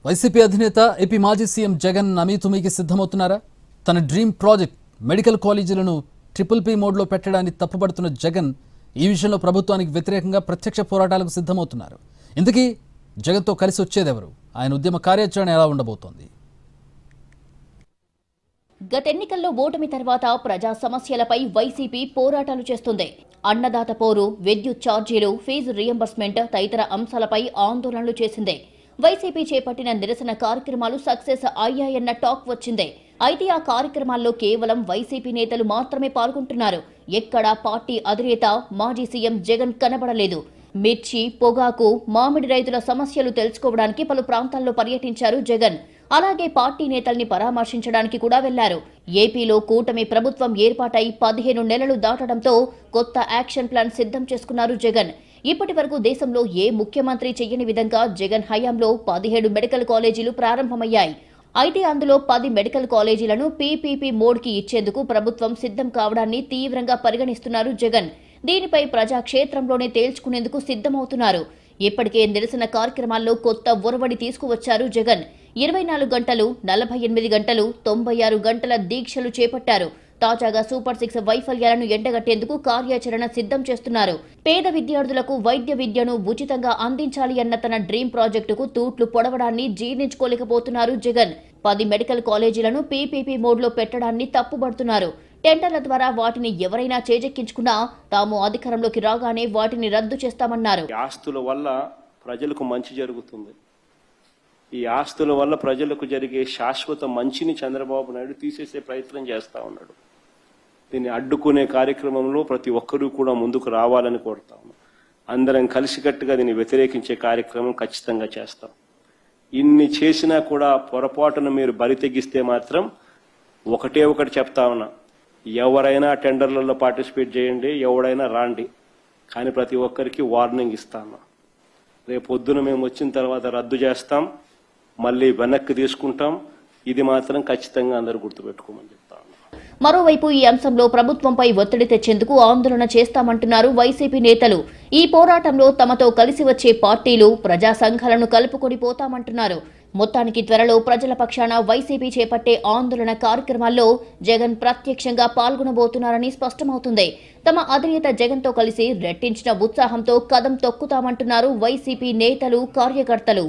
YCP అధినేత AP మాజీ CM Jagan అమీతుమీకి సిద్ధమవుతున్నారా? తన డ్రీమ్ ప్రాజెక్ట్ మెడికల్ కాలేజీలను ట్రిపుల్ మోడ్లో పెట్టడాన్ని తప్పుపడుతున్న జగన్ ఈ విషయంలో ప్రభుత్వానికి వ్యతిరేకంగా ప్రత్యక్ష పోరాటాలకు సిద్ధమవుతున్నారు. ఇందుకీ జగన్తో కలిసి వచ్చేదెవరు? ఆయన ఉద్యమ కార్యాచరణ ఎలా ఉండబోతోంది? గత ఎన్నికల్లో ఓటమి తర్వాత ప్రజా సమస్యలపై వైసీపీ పోరాటాలు చేస్తుంది. అన్నదాత పోరు, విద్యుత్ ఛార్జీలు, ఫీజు రియంబర్స్మెంట్ తదితర అంశాలపై ఆందోళనలు చేసింది. వైసీపీ చేపట్టిన నిరసన కార్యక్రమాలు సక్సెస్ అయ్యాయన్న టాక్ వచ్చింది. అయితే ఆ కార్యక్రమాల్లో కేవలం వైసీపీ నేతలు మాత్రమే పాల్గొంటున్నారు. ఎక్కడా పార్టీ అధినేత మాజీ సీఎం జగన్ కనబడలేదు. మిర్చి, పొగాకు, మామిడి రైతుల సమస్యలు తెలుసుకోవడానికి పలు ప్రాంతాల్లో పర్యటించారు జగన్. అలాగే పార్టీ నేతల్ని పరామర్శించడానికి కూడా వెళ్లారు. ఏపీలో కూటమి ప్రభుత్వం ఏర్పాటై 15 నెలలు దాటడంతో కొత్త యాక్షన్ ప్లాన్ సిద్ధం చేసుకున్నారు జగన్. ఇప్పటి వరకు దేశంలో ఏ ముఖ్యమంత్రి చెయ్యని విధంగా జగన్ హయాంలో 17 మెడికల్ కాలేజీలు ప్రారంభమయ్యాయి. అయితే అందులో 10 మెడికల్ కాలేజీలను పీపీపీ మోడ్కి ఇచ్చేందుకు ప్రభుత్వం సిద్ధం కావడాన్ని తీవ్రంగా పరిగణిస్తున్నారు జగన్. దీనిపై ప్రజాక్షేత్రంలోనే తేల్చుకునేందుకు సిద్ధమవుతున్నారు. ఇప్పటికే నిరసన కార్యక్రమాల్లో కొత్త ఒరవడి తీసుకువచ్చారు జగన్. 24 గంటలు, 48 గంటలు, 96 గంటల దీక్షలు చేపట్టారు. తాజాగా సూపర్ 6 వైఫల్యాలను ఎండగట్టేందుకు కార్యాచరణ సిద్ధం చేస్తున్నారు. పేద విద్యార్థులకు వైద్య విద్యను ఉచితంగా అందించాలి అన్న తన డ్రీమ్ ప్రాజెక్టుకు తూట్లు పొడవడాన్ని జీర్ణించుకోలేకపోతున్నారు జగన్. 10 మెడికల్ కాలేజీలను పీపీపీ మోడ్లో పెట్టడాన్ని తప్పుపడుతున్నారు. టెండర్ల ద్వారా వాటిని ఎవరైనా చేజెక్కించుకున్నా తాము అధికారంలోకి రాగానే వాటిని రద్దు చేస్తామన్నారు. ఆస్తుల వల్ల ప్రజలకు మంచి జరుగుతుంది. ఈ ఆస్తుల వల్ల ప్రజలకు జరిగే శాశ్వత మంచిని చంద్రబాబు నాయుడు తీసేసే ప్రయత్నం చేస్తా ఉన్నాడు. దీన్ని అడ్డుకునే కార్యక్రమంలో ప్రతి ఒక్కరూ కూడా ముందుకు రావాలని కోరుతాము. అందరం కలిసికట్టుగా దీన్ని వ్యతిరేకించే కార్యక్రమం ఖచ్చితంగా చేస్తాం. ఇన్ని చేసినా కూడా పొరపాటున మీరు బరి తెగిస్తే మాత్రం ఒకటి చెప్తా ఉన్నా, ఎవరైనా టెండర్లలో పార్టిసిపేట్ చేయండి, ఎవడైనా రాండి, కానీ ప్రతి ఒక్కరికి వార్నింగ్ ఇస్తాను. రేపు పొద్దున మేము వచ్చిన తర్వాత రద్దు చేస్తాం, మళ్ళీ వెనక్కి తీసుకుంటాం. ఇది మాత్రం ఖచ్చితంగా అందరూ గుర్తుపెట్టుకోమని చెప్తాను. మరోవైపు ఈ అంశంలో ప్రభుత్వంపై ఒత్తిడి తెచ్చేందుకు ఆందోళన చేస్తామంటున్నారు వైసీపీ నేతలు. ఈ పోరాటంలో తమతో కలిసి వచ్చే పార్టీలు, ప్రజా సంఘాలను కలుపుకొని పోతామంటున్నారు. మొత్తానికి త్వరలో ప్రజల పక్షాన వైసీపీ చేపట్టే ఆందోళన కార్యక్రమాల్లో జగన్ ప్రత్యక్షంగా పాల్గొనబోతున్నారని స్పష్టమవుతుంది. తమ అధినేత జగన్తో కలిసి రెట్టించిన ఉత్సాహంతో కదం తొక్కుతామంటున్నారు వైసీపీ నేతలు, కార్యకర్తలు.